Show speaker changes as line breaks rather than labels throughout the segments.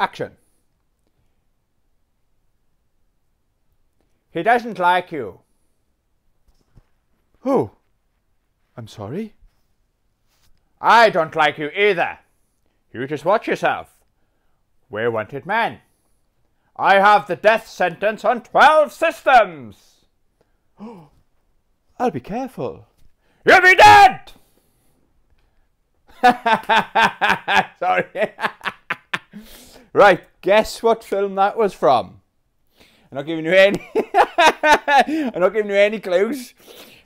Action. He doesn't like you.
Oh, I'm sorry.
I don't like you either. You just watch yourself. We're wanted men. I have the death sentence on 12 systems.
I'll be careful.
You'll be dead! Sorry. Right, guess what film that was from? I'm not giving you any. I'm not giving you any clues.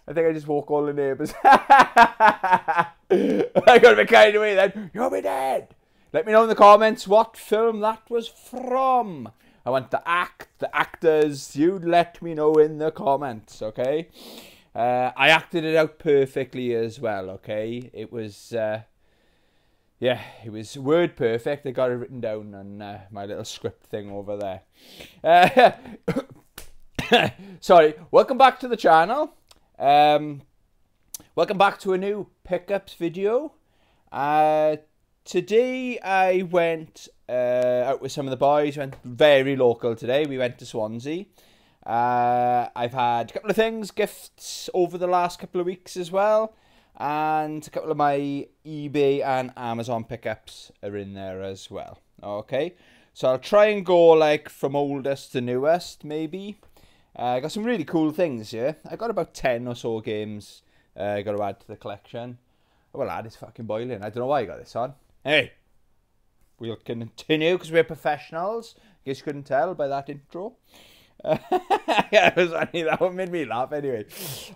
I think I just woke all the neighbours. I got a bit carried away then. You'll be dead. Let me know in the comments what film that was from. I want the actors. You let me know in the comments, okay? I acted it out perfectly as well, okay? It was, yeah, it was word perfect. I got it written down on my little script thing over there. Sorry, welcome back to the channel. Welcome back to a new pickups video. Today I went out with some of the boys. Went very local today. We went to Swansea. I've had a couple of things, gifts over the last couple of weeks as well, and a couple of my eBay and Amazon pickups are in there as well. Okay, so I'll try and go like from oldest to newest maybe. I got some really cool things here. I got about 10 or so games I got to add to the collection. Oh, well, lad, it's fucking boiling. I don't know why I got this on. Hey, we'll continue because we're professionals. Guess you couldn't tell by that intro. Yeah, it was funny. That one made me laugh anyway.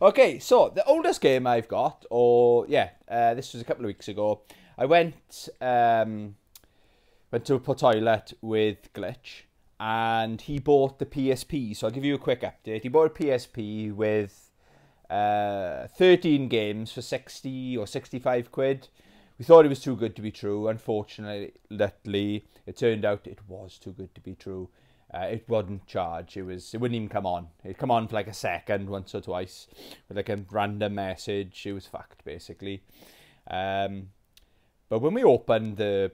Okay, so the oldest game I've got, this was a couple of weeks ago. I went to a toilet with Glitch, and he bought the PSP. So I'll give you a quick update. He bought a PSP with 13 games for 60 or 65 quid. We thought it was too good to be true. Unfortunately, it turned out it was too good to be true. It wouldn't charge. It wouldn't even come on. It'd come on for like a second once or twice with like a random message. It was fucked basically. But when we opened the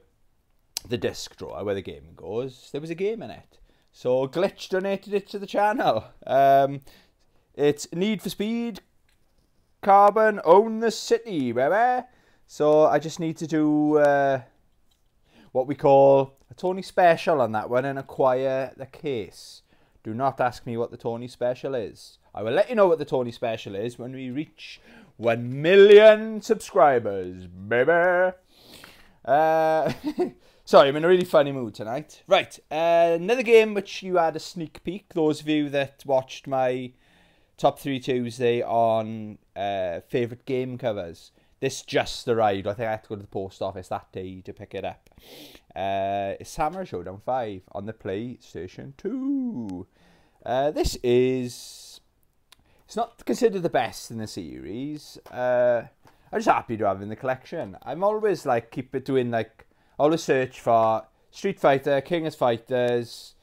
disc drawer where the game goes, there was a game in it. So Glitch donated it to the channel. It's Need for Speed Carbon Own the City, baby. So I just need to do what we call a Tony Special on that one and acquire the case. Do not ask me what the Tony Special is. I will let you know what the Tony Special is when we reach 1 million subscribers, baby. Sorry, I'm in a really funny mood tonight. Right, another game which you had a sneak peek. Those of you that watched my Top 3 Tuesday on favourite game covers. This just arrived. I think I had to go to the post office that day to pick it up. It's Samurai Showdown 5 on the PlayStation 2. It's not considered the best in the series. I'm just happy to have it in the collection. I'm always like, always search for Street Fighter, King of Fighters,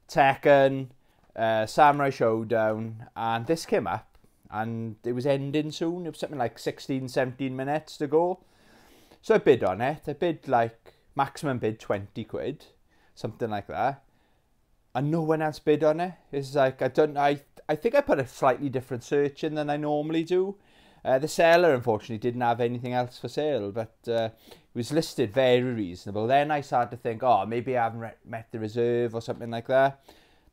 Tekken, Samurai Showdown, and this came up. And it was ending soon. It was something like 16, 17 minutes to go. So I bid on it. I bid like, maximum bid 20 quid. Something like that. And no one else bid on it. It's like, I think I put a slightly different search in than I normally do. The seller, unfortunately, didn't have anything else for sale. But it was listed very reasonable. Then I started to think, oh, maybe I haven't met the reserve or something like that.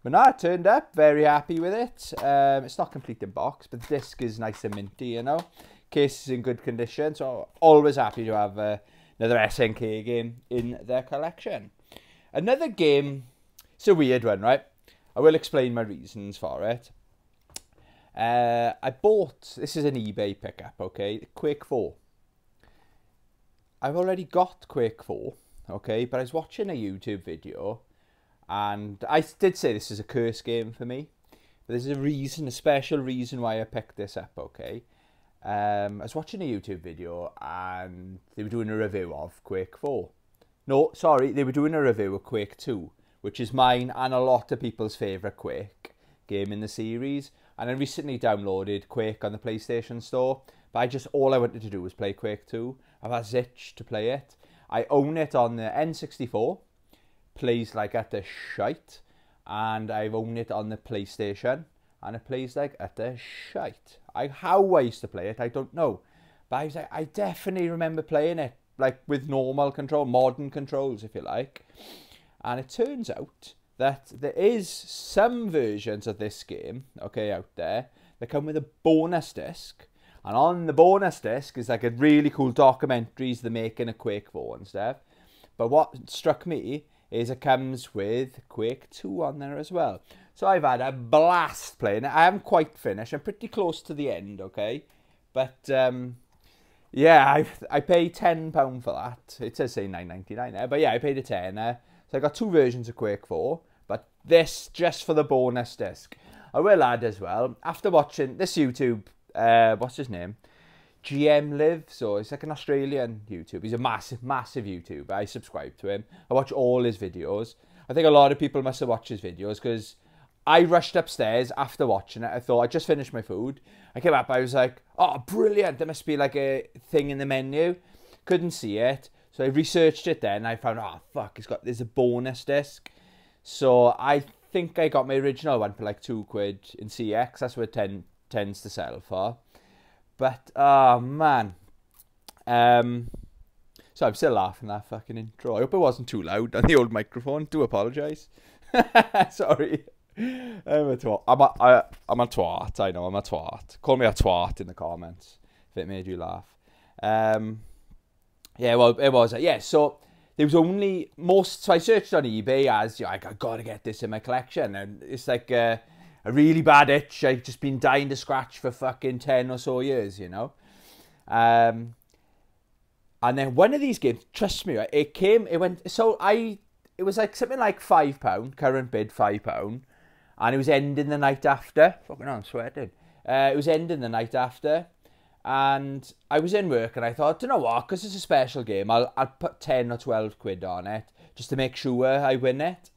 But no, it turned up. Very happy with it. It's not complete in box, but the disc is nice and minty, you know. Case is in good condition, so always happy to have another SNK game in their collection. Another game, it's a weird one, right? I will explain my reasons for it. This is an eBay pickup, okay? Quake 4. I've already got Quake 4, okay? But I was watching a YouTube video, and I did say this is a curse game for me. But there's a special reason why I picked this up, okay? I was watching a YouTube video and they were doing a review of Quake 4. No, sorry, they were doing a review of Quake 2, which is mine and a lot of people's favourite Quake game in the series. And I recently downloaded Quake on the PlayStation Store, but all I wanted to do was play Quake 2. I've had itch to play it. I own it on the N64. plays like utter shite, and I've owned it on the PlayStation, and it plays like utter shite. How I used to play it, I don't know, but I definitely remember playing it like with normal control, modern controls, if you like. And it turns out that there is some versions of this game, okay, out there that come with a bonus disc. And on the bonus disc is like a really cool documentaries they're making of Quake 4 and stuff. But what struck me is it comes with Quake 2 on there as well. So I've had a blast playing it. I haven't quite finished. I'm pretty close to the end, okay? But yeah, I paid £10 for that. It says say $9.99 there, but yeah, I paid a tenner. So I got 2 versions of Quake 4, but this just for the bonus disc. I will add as well, after watching this YouTube, what's his name? GM Live, so it's like an Australian YouTube. He's a massive YouTuber. I subscribe to him. I watch all his videos. I think a lot of people must have watched his videos because I rushed upstairs after watching it. I thought I just finished my food. I came up, I was like, oh, brilliant. There must be like a thing in the menu. Couldn't see it. So I researched it then. I found, oh, fuck, there's a bonus disc. So I think I got my original one for like £2 in CX. That's what it tends to sell for. But, oh, man. So I'm still laughing at that fucking intro. I hope it wasn't too loud on the old microphone. Do apologise. Sorry. I'm a twat. I'm a twat. I know, I'm a twat. Call me a twat in the comments if it made you laugh. Yeah, well, it was. Yeah, so there was only so I searched on eBay as, I got to get this in my collection. And it's like a really bad itch. I've just been dying to scratch for fucking 10 or so years, you know. And then one of these games, trust me, it was like something like £5, current bid £5. And it was ending the night after. Fucking hell, I'm sweating. It was ending the night after. And I was in work and I thought, do you know what? Because it's a special game, I'll put 10 or 12 quid on it just to make sure I win it.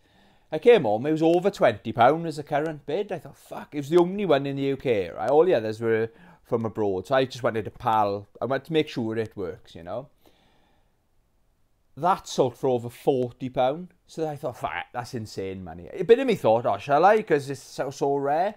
I came home, it was over £20 as a current bid. I thought, fuck, it was the only one in the UK, right? All the others were from abroad. So I just wanted I wanted to make sure it works, you know. That sold for over £40. So I thought, fuck, that's insane money. A bit of me thought, oh, shall I? Because it's so rare.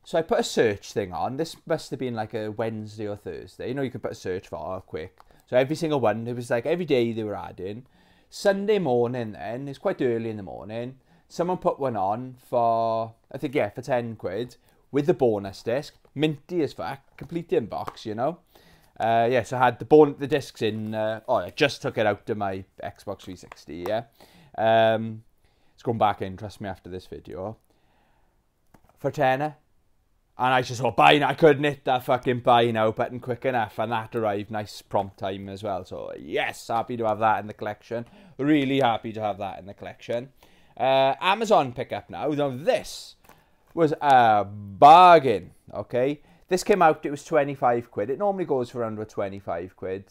So I put a search thing on. This must have been like a Wednesday or Thursday. You know, you could put a search for quick. So every single one, it was like every day they were adding. Sunday morning then, it's quite early in the morning, someone put one on for, I think, yeah, for 10 quid with the bonus disc. Minty as fuck, complete inbox, you know. Yeah, so I had the discs in, I just took it out of my Xbox 360, yeah. It's going back in, trust me, after this video. For tenner. And I just thought, buy now. I couldn't hit that fucking buy now button quick enough. And that arrived nice prompt time as well. So, yes, happy to have that in the collection. Really happy to have that in the collection. Amazon pickup now. Now, this was a bargain, okay? This came out, it was 25 quid. It normally goes for under 25 quid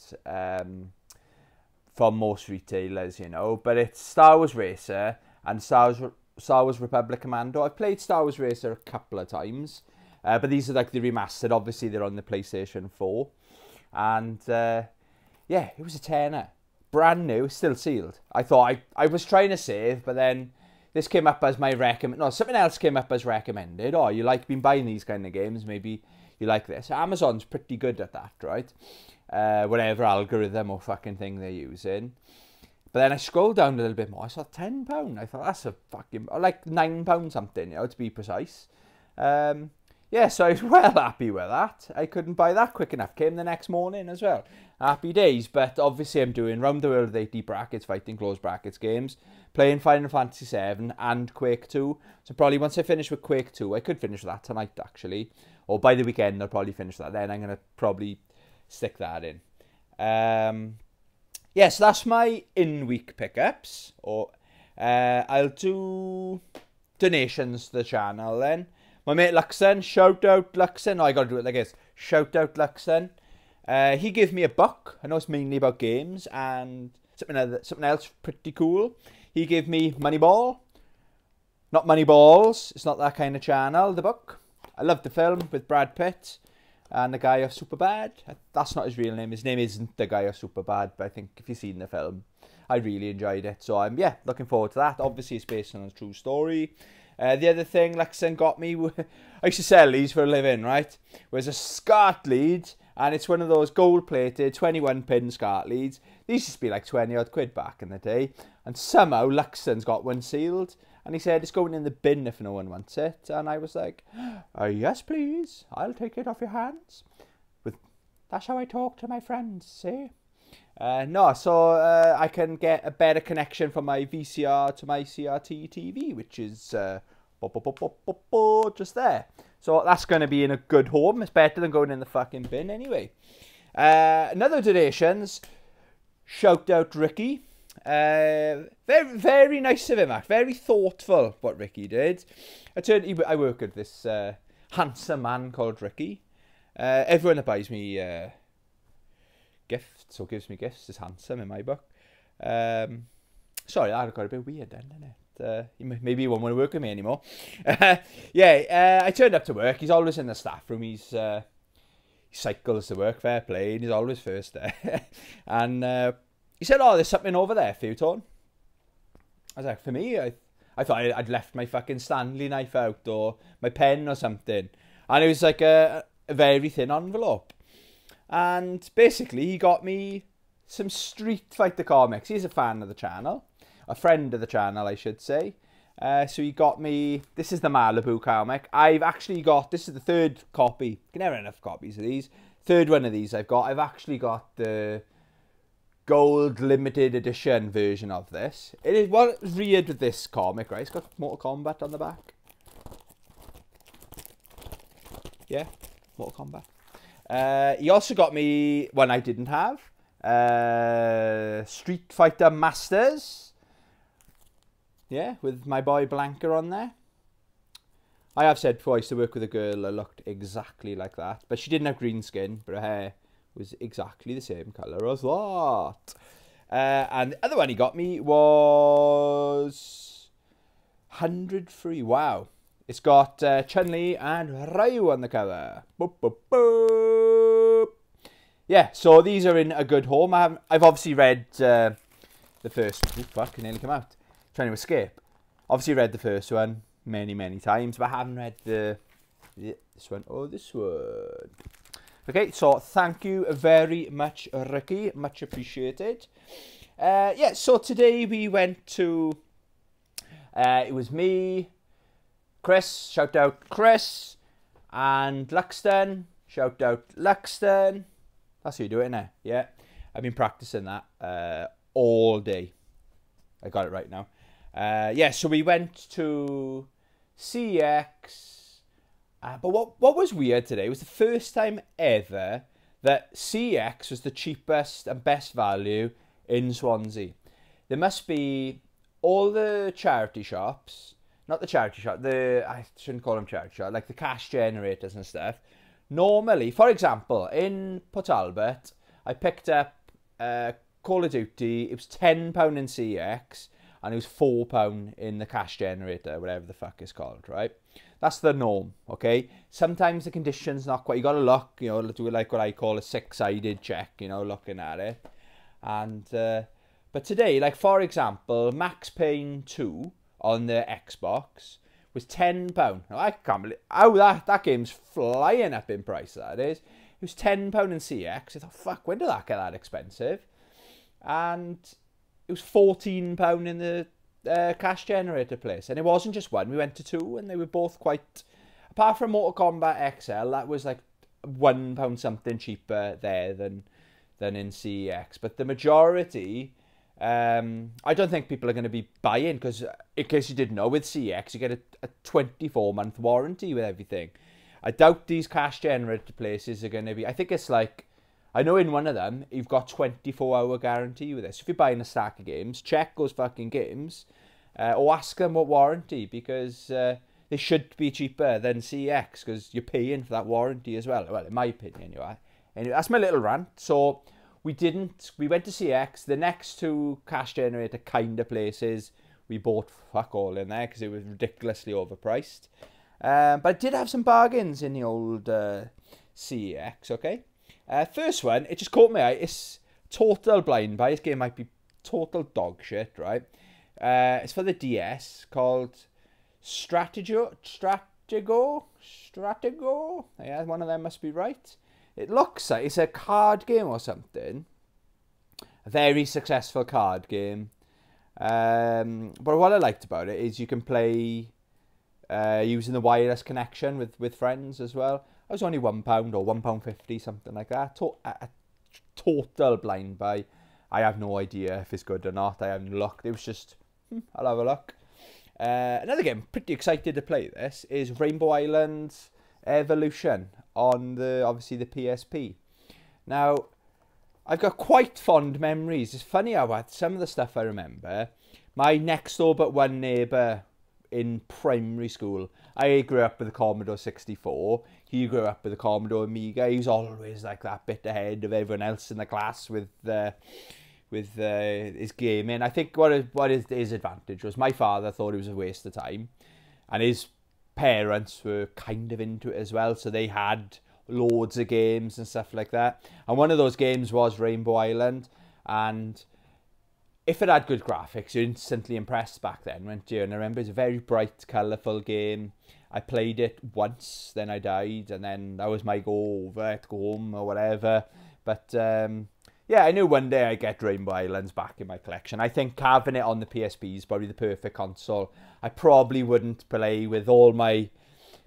for most retailers, you know. But it's Star Wars Racer and Star Wars Republic Commando. I've played Star Wars Racer a couple of times. But these are like the remastered. Obviously, they're on the PlayStation 4. And, yeah, it was a tenner. Brand new, still sealed. I thought I was trying to save, but then this came up as my something else came up as recommended. Oh, you like been buying these kind of games, maybe you like this. Amazon's pretty good at that, right? Whatever algorithm or fucking thing they're using. But then I scrolled down a little bit more. I saw £10. I thought, that's a fucking, like £9 something, you know, to be precise. Yeah, so I was well happy with that. I couldn't buy that quick enough. Came the next morning as well. Happy days. But obviously I'm doing Round the World with 80 brackets, fighting close brackets games. Playing Final Fantasy 7 and Quake 2. So probably once I finish with Quake 2, I could finish that tonight actually. Or by the weekend I'll probably finish that. Then I'm going to probably stick that in. Yeah, so that's my in-week pickups. I'll do donations to the channel then. My mate Luxon, shout out Luxon. Oh, I gotta do it like this. Shout out Luxon. He gave me a book. I know it's mainly about games and something else pretty cool. He gave me Moneyball. Not Moneyballs. It's not that kind of channel, the book. I love the film with Brad Pitt and the guy of Superbad. That's not his real name. His name isn't the guy of Superbad, but I think if you've seen the film. I really enjoyed it. So I'm looking forward to that. Obviously, it's based on a true story. The other thing Lexan got me, I used to sell these for a living, right? Was a SCART lead, and it's one of those gold-plated 21-pin SCART leads. These used to be like 20-odd quid back in the day, and somehow Lexan's got one sealed, and he said it's going in the bin if no one wants it, and I was like, yes please, I'll take it off your hands. That's how I talk to my friends, see? So I can get a better connection from my VCR to my CRT TV, which is just there. So that's going to be in a good home. It's better than going in the fucking bin anyway. Another donations. Shout out Ricky. Very, very nice of him, Matt. Very thoughtful what Ricky did. I work with this handsome man called Ricky. Everyone that buys me gifts or gives me gifts is handsome in my book. Sorry, that got a bit weird then, didn't it? Maybe he won't want to work with me anymore. I turned up to work. He's always in the staff room. He cycles to work, fair play, and he's always first there. And he said, there's something over there for you, Tone. I was like, for me? I thought I'd left my fucking Stanley knife out or my pen or something. And it was like a very thin envelope. And basically, he got me some Street Fighter comics. He's a fan of the channel. A friend of the channel, I should say. So he got me... This is the Malibu comic. I've actually got... This is the third copy. You can never have enough copies of these. Third one of these I've got. I've actually got the gold limited edition version of this. It is what's weird with this comic, right? It's got Mortal Kombat on the back. Yeah, Mortal Kombat. He also got me one I didn't have. Street Fighter Masters. Yeah, with my boy Blanca on there. I have said before I used to work with a girl that looked exactly like that. But she didn't have green skin, but her hair was exactly the same colour as that. And the other one he got me was 100 Free. Wow. It's got Chun-Li and Ryu on the cover. Boop, boop, boop. Yeah, so these are in a good home. I've obviously read the first... Oh, fuck, it nearly come out. Trying to escape. Obviously read the first one many, many times, but I haven't read this one or this one. Okay, so thank you very much, Ricky. Much appreciated. So today we went to... it was me... Chris, shout out Chris, and Luxton, shout out Luxton. That's how you do it, innit? Yeah, I've been practicing that all day. I got it right now. So we went to CX, but what was weird today was the first time ever that CX was the cheapest and best value in Swansea. There must be all the charity shops. Not the charity shop, I shouldn't call them charity shop, like the cash generators and stuff. Normally, for example, in Port Albert, I picked up Call of Duty. It was £10 in CX, and it was £4 in the cash generator, whatever the fuck it's called, right? That's the norm, okay? Sometimes the condition's not quite, you got to look, do like what I call a six-sided check, looking at it. And, but today, like for example, Max Payne 2, on the Xbox was £10. Now, I can't believe how that game's flying up in price, that is. It was £10 in CX. I thought, fuck, when did that get that expensive? And it was £14 in the cash generator place. And it wasn't just one, we went to two, and they were both quite... Apart from Mortal Kombat XL, that was like £1 something cheaper there than in CEX. But the majority... I don't think people are going to be buying, because in case you didn't know, with CX you get a 24-month warranty with everything. I doubt these cash generator places are going to be... I think it's like... I know in one of them, you've got 24-hour guarantee with this. If you're buying a stack of games, check those fucking games, or ask them what warranty, because they should be cheaper than CX, because you're paying for that warranty as well. Well, in my opinion, you are. Anyway, that's my little rant. So... We went to CX, the next two cash generator kind of places, we bought fuck all in there because it was ridiculously overpriced. But I did have some bargains in the old CX, okay? First one, it just caught my eye. It's total blind buy. This game might be total dog shit, right? It's for the DS, called Stratego. Yeah, one of them must be right. It looks like it's a card game or something. A very successful card game. But what I liked about it is you can play using the wireless connection with friends as well. It was only £1 or £1.50, something like that. A total blind buy. I have no idea if it's good or not. I haven't looked. It was just, I'll have a look. Another game, pretty excited to play this, is Rainbow Islands Evolution on obviously the PSP. Now, I've got quite fond memories. It's funny how some of the stuff I remember. My next door but one neighbour in primary school, I grew up with the Commodore 64. He grew up with the Commodore Amiga. He was always like that bit ahead of everyone else in the class with his gaming. I think what his advantage was, my father thought it was a waste of time, and his parents were kind of into it as well, so they had loads of games and stuff like that. And one of those games was Rainbow Island, and if it had good graphics, you're instantly impressed back then, weren't you? And I remember it was a very bright, colourful game. I played it once, then I died, and then that was my go over to go home or whatever. But yeah, I knew one day I'd get Rainbow Islands back in my collection. I think having it on the PSP is probably the perfect console. I probably wouldn't play with all my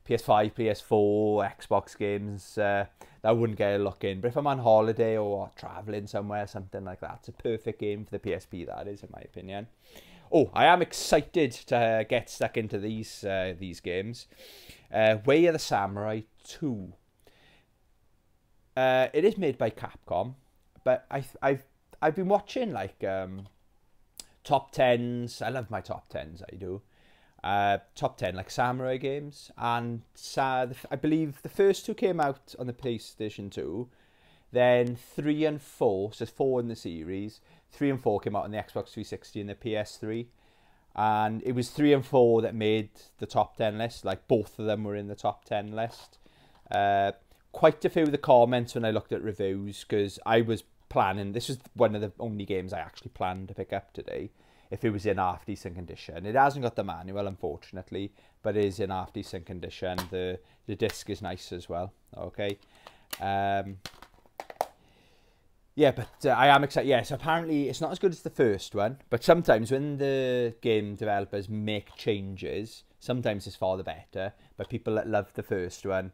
PS5, PS4, Xbox games. That wouldn't get a look in. But if I'm on holiday or travelling somewhere, something like that, it's a perfect game for the PSP, that is, in my opinion. Oh, I am excited to get stuck into these games. Way of the Samurai 2. It is made by Capcom, but I've been watching like top 10s. I love my top 10s, I do. Top 10 like samurai games, and I believe the first two came out on the PlayStation 2, then 3 and 4, so there's 4 in the series. 3 and 4 came out on the Xbox 360 and the PS3, and it was 3 and 4 that made the top 10 list. Like, both of them were in the top 10 list. Quite a few of the comments when I looked at reviews, because I was planning, this was one of the only games I actually planned to pick up today, if it was in half decent condition. It hasn't got the manual, unfortunately, but it is in half decent condition. The disc is nice as well. Okay. Yeah, but I am excited. Yes, yeah, so apparently it's not as good as the first one, but sometimes when the game developers make changes, sometimes it's for the better. But people that loved the first one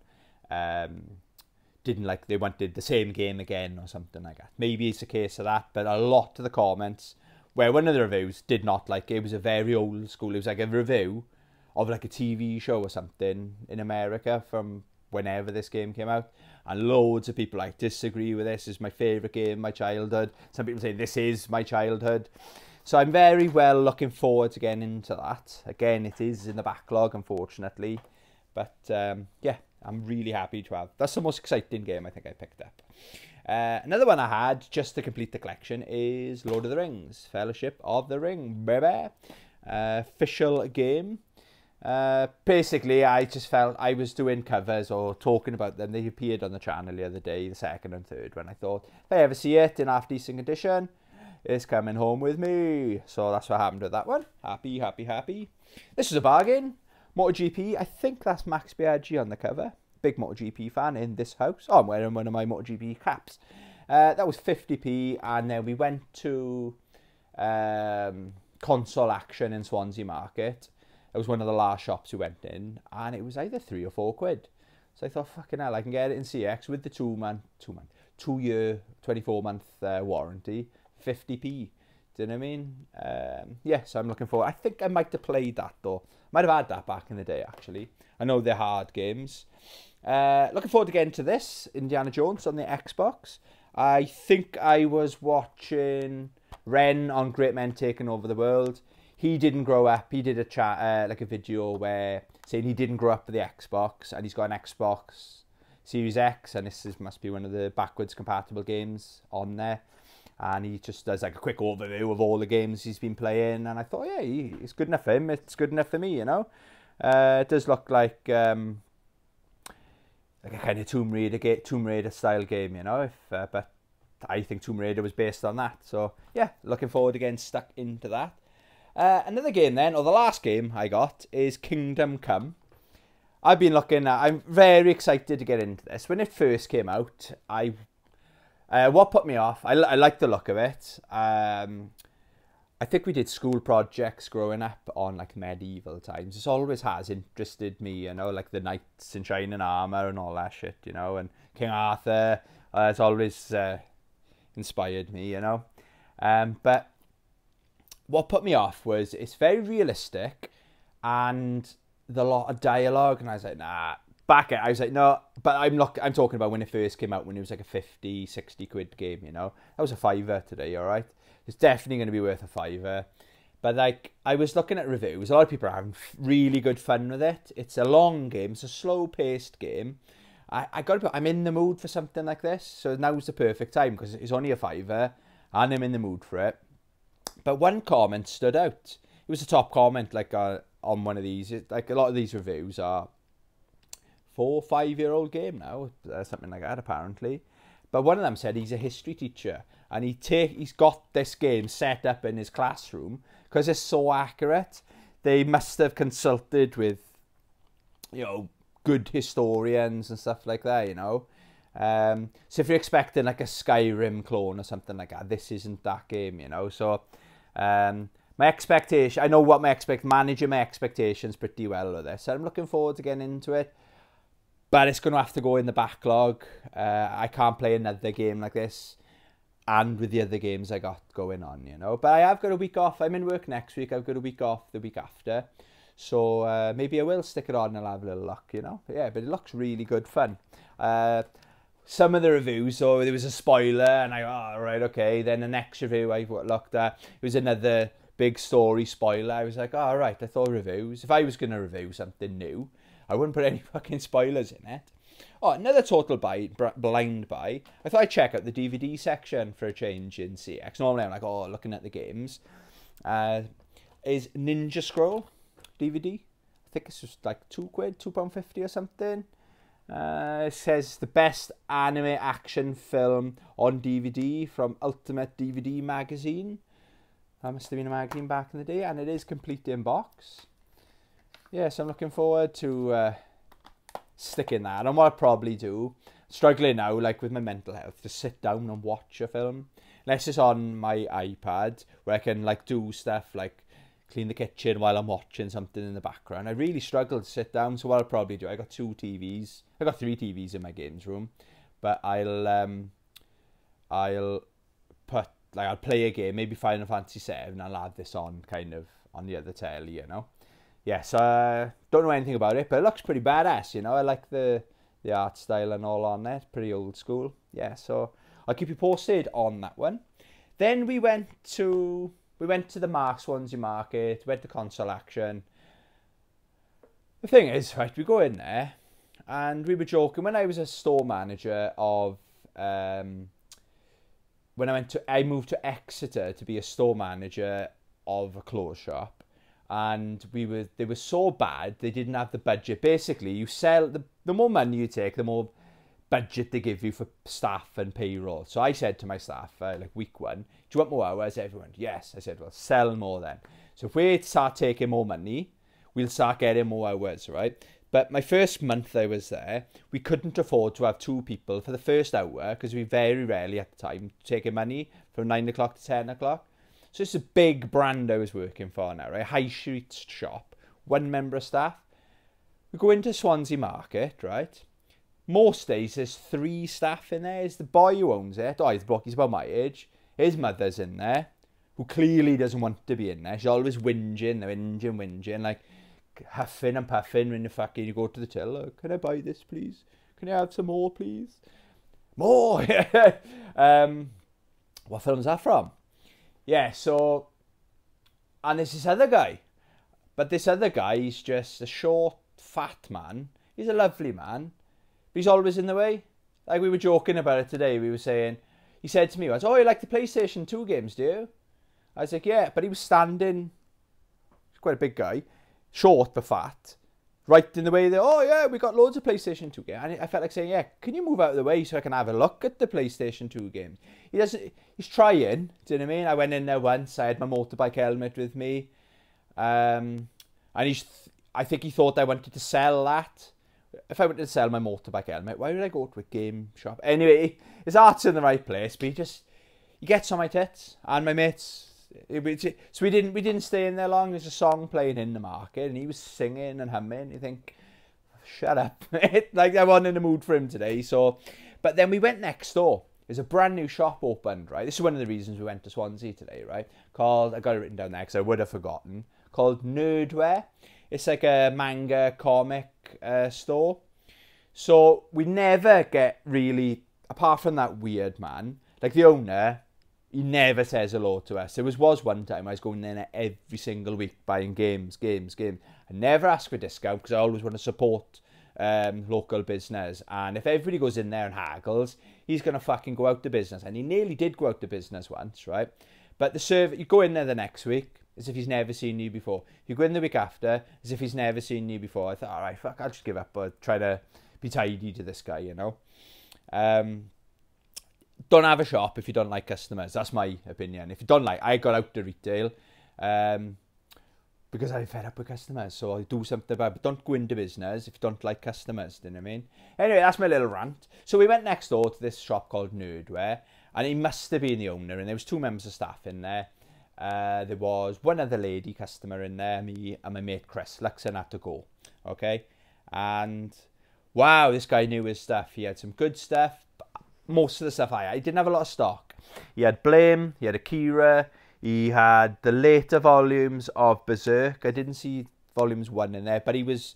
didn't like, they wanted the same game again or something like that. Maybe it's a case of that, but a lot of the comments, where one of the reviews did not like it, was a very old school. It was like a review of like a TV show or something in America from whenever this game came out. And loads of people like disagree with this. This is my favourite game, my childhood. Some people say this is my childhood. So I'm very well looking forward to getting into that. Again, it is in the backlog, unfortunately. But yeah, I'm really happy to have. That's the most exciting game I think I picked up. Another one I had, just to complete the collection, is Lord of the Rings, Fellowship of the Ring, baby. Official game. Basically, I just felt I was doing covers or talking about them. They appeared on the channel the other day, the second and third one. I thought, if I ever see it in half decent condition, it's coming home with me. So that's what happened with that one. Happy, happy, happy. This was a bargain. MotoGP, I think that's Max Biaggi on the cover. Big MotoGP fan in this house. Oh, I'm wearing one of my MotoGP caps. That was 50p, and then we went to Console Action in Swansea Market. It was one of the last shops we went in, and it was either £3 or £4. So I thought, fucking hell, I can get it in CX with the 2 year, 24-month warranty, 50p. Do you know what I mean? Yeah, so I'm looking forward. I think I might have played that, though. Might have had that back in the day, actually. I know they're hard games. Looking forward to getting to this, Indiana Jones on the Xbox. I think I was watching Ren on Great Men Taking Over the World. He didn't grow up. He did a chat, like a video where saying he didn't grow up with the Xbox, and he's got an Xbox Series X, and must be one of the backwards compatible games on there. And he just does like a quick overview of all the games he's been playing, and I thought, yeah, it's good enough for him. It's good enough for me, you know. It does look like a kind of Tomb Raider style game, you know. But I think Tomb Raider was based on that. So yeah, looking forward to getting stuck into that. Another game then, or the last game I got, is Kingdom Come. I'm very excited to get into this. When it first came out, what put me off, I liked the look of it. I think we did school projects growing up on like medieval times. This always has interested me, you know, like the knights in shining armour and all that shit, you know, and King Arthur. It's always inspired me, you know. But what put me off was it's very realistic and the lot of dialogue, and I was like, nah. I was like, no, but I'm talking about when it first came out, when it was like a 50, 60 quid game, you know. That was a fiver today, all right? It's definitely going to be worth a fiver. But like, I was looking at reviews. A lot of people are having really good fun with it. It's a long game. It's a slow-paced game. I'm in the mood for something like this. So now's the perfect time because it's only a fiver and I'm in the mood for it. But one comment stood out. It was a top comment like on one of these. Like a lot of these reviews are 4 or 5 year old game now. Something like that apparently. But one of them said he's a history teacher and he's got this game set up in his classroom because it's so accurate. They must have consulted with, you know, good historians and stuff like that, you know. So if you're expecting like a Skyrim clone or something like that, this isn't that game, you know. So my expectation, I know what managing my expectations pretty well with this. So I'm looking forward to getting into it. But it's going to have to go in the backlog. I can't play another game like this and with the other games I got going on, you know. But I have got a week off. I'm in work next week. I've got a week off the week after. So maybe I will stick it on and have a little look, you know. Yeah, but it looks really good fun. Some of the reviews, so there was a spoiler and I go, oh, right, okay. Then the next review I looked at, it was another big story spoiler. I was like, oh, right, I thought reviews. If I was going to review something new, I wouldn't put any fucking spoilers in it. Oh, another total blind buy. I thought I'd check out the DVD section for a change in CX. Normally I'm like, oh, looking at the games. Is Ninja Scroll DVD. I think it's just like £2, £2.50 or something. It says the best anime action film on DVD from Ultimate DVD Magazine. That must have been a magazine back in the day. And it is complete in box. Yeah, so I'm looking forward to sticking that. And what I'll probably do, struggling now, like with my mental health, to sit down and watch a film. Unless it's on my iPad, where I can like do stuff like clean the kitchen while I'm watching something in the background. I really struggle to sit down, so what I'll probably do, I got 3 TVs in my games room, but I'll play a game, maybe Final Fantasy 7, I'll add this on kind of on the other telly, you know. Yes, don't know anything about it, but it looks pretty badass, you know. I like the art style and all on it, pretty old school. Yeah, so I'll keep you posted on that one. Then we went to the Swansea Market, went to Console Action. The thing is, right, we go in there, and we were joking, when I was a store manager of, when I moved to Exeter to be a store manager of a clothes shop, and they were so bad, they didn't have the budget. Basically, you sell, the more money you take, the more budget they give you for staff and payroll. So I said to my staff, like week 1, do you want more hours? Everyone, yes. I said, well, sell more then. So if we start taking more money, we'll start getting more hours, right? But my first month I was there, we couldn't afford to have 2 people for the first hour because we very rarely at the time taking money from 9 o'clock to 10 o'clock. So it's a big brand I was working for now, right? High street shop, 1 member of staff. We go into Swansea Market, right? Most days there's 3 staff in there. There's the boy who owns it. Oh, he's about my age. His mother's in there, who clearly doesn't want to be in there. She's always whinging, like huffing and puffing when you go to the till. Oh, can I buy this, please? Can I have some more, please? More! What film's that from? Yeah, so, and there's this other guy. But this other guy, he's just a short, fat man. He's a lovely man. But he's always in the way. Like we were joking about it today. We were saying, he said to me, oh, you like the PlayStation 2 games, do you? I was like, yeah. But he was standing, he's quite a big guy, short but fat, right in the way that, oh yeah, we got loads of PlayStation 2 games. And I felt like saying, yeah, can you move out of the way so I can have a look at the PlayStation 2 games? He's trying, do you know what I mean? I went in there once, I had my motorbike helmet with me. And I think he thought I wanted to sell that. If I wanted to sell my motorbike helmet, why would I go to a game shop? Anyway, his heart's in the right place, but he gets on my tits. And my mates... So we didn't stay in there long. There's a song playing in the market, and he was singing and humming. You think, shut up, mate. Like I wasn't in the mood for him today. So, but then we went next door. There's a brand new shop opened, right? This is one of the reasons we went to Swansea today, right? I got it written down there because I would have forgotten. Called Nerdware. It's like a manga comic store. So we never get really, apart from that weird man, like the owner. He never says hello to us. There was one time I was going in there every single week buying games. I never ask for a discount because I always want to support local business. And if everybody goes in there and haggles, he's going to fucking go out of business. And he nearly did go out of business once, right? But you go in there the next week as if he's never seen you before. You go in the week after as if he's never seen you before. I thought, all right, fuck, I'll just give up or try to be tidy to this guy, you know? Don't have a shop if you don't like customers. That's my opinion. If you don't like, I got out to retail because I'm fed up with customers. So I do something about it. But don't go into business if you don't like customers. Do you know what I mean? Anyway, that's my little rant. So we went next door to this shop called Nerdware. And he must have been the owner. And there was 2 members of staff in there. There was one other lady customer in there. Me and my mate Chris. Luxon had to go. Okay? And wow, this guy knew his stuff. He had some good stuff. Most of the stuff he didn't have a lot of stock. He had Blame, he had Akira, he had the later volumes of Berserk. I didn't see volumes 1 in there, but he was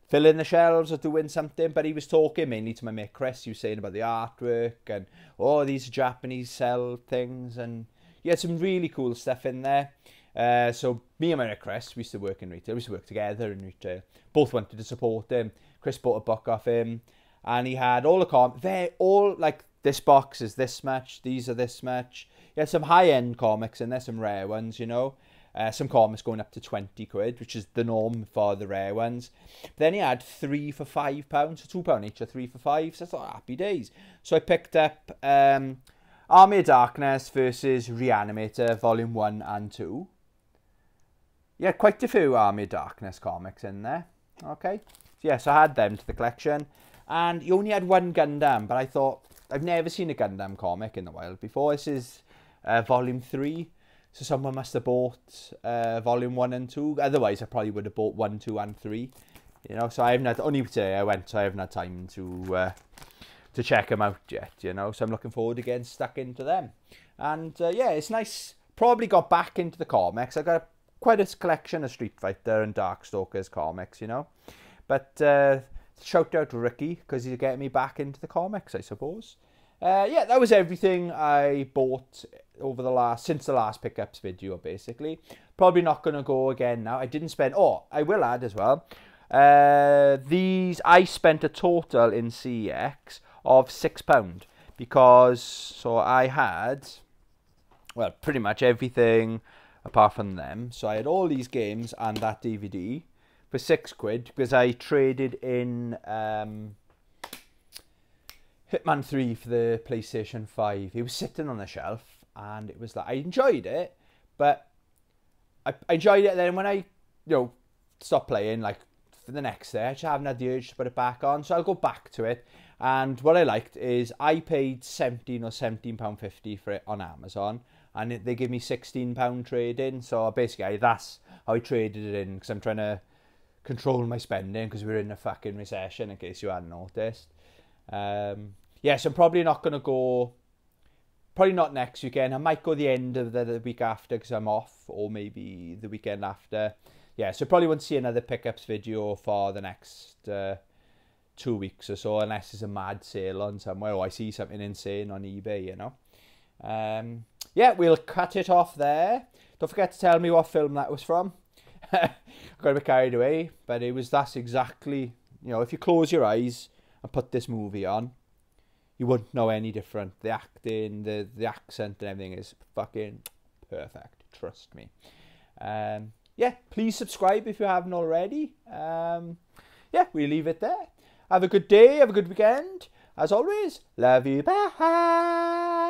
filling the shelves or doing something, but he was talking mainly to my mate Chris. He was saying about the artwork and, oh, these Japanese sell things, and he had some really cool stuff in there. So me and my mate Chris, we used to work in retail, we used to work together in retail. Both wanted to support him. Chris bought a book off him. And he had all the comics. They're all like, this box is this much. These are this much. He had some high-end comics in there, some rare ones, you know. Some comics going up to 20 quid, which is the norm for the rare ones. Then he had 3 for £5, so £2 each, or 3 for 5. So I thought, happy days. So I picked up Army of Darkness versus Reanimator, Volume 1 and 2. Yeah, quite a few Army of Darkness comics in there. Okay. So yeah, so I had them to the collection. And he only had 1 Gundam, but I thought, I've never seen a Gundam comic in the wild before. This is Volume 3, so someone must have bought Volume 1 and 2. Otherwise, I probably would have bought 1, 2, and 3. You know, so I haven't had, only today I went, so I haven't had time to check them out yet, you know. So I'm looking forward to getting stuck into them. And yeah, it's nice. Probably got back into the comics. I got quite a collection of Street Fighter and Darkstalkers comics, you know. But... shout out to Ricky because he's getting me back into the comics, I suppose. Yeah, that was everything I bought over since the last pickups video, basically. Probably not going to go again now. I didn't spend... Oh, I will add as well. I spent a total in CEX of £6 because... So I had... Well, pretty much everything apart from them. So I had all these games and that DVD... for £6 because I traded in Hitman 3 for the PlayStation 5. It was sitting on the shelf and it was like, I enjoyed it, but I enjoyed it. Then when I, stopped playing, like for the next day, I just haven't had the urge to put it back on. So I'll go back to it. And what I liked is I paid £17 or £17.50 for it on Amazon. And they give me £16 trade-in. So basically, that's how I traded it in because I'm trying to control my spending because we're in a fucking recession, in case you hadn't noticed. Yeah, so I'm probably not going to go... Probably not next weekend. I might go the end of the week after because I'm off, or maybe the weekend after. Yeah, so probably won't see another pickups video for the next 2 weeks or so, unless there's a mad sale on somewhere, or I see something insane on eBay, you know. Yeah, we'll cut it off there. Don't forget to tell me what film that was from. I got a bit carried away, but that's exactly, if you close your eyes and put this movie on, you wouldn't know any different. The acting, the accent and everything is fucking perfect. Trust me. yeah, please subscribe if you haven't already. Yeah, we'll leave it there. Have a good day, have a good weekend. As always, love you, bye.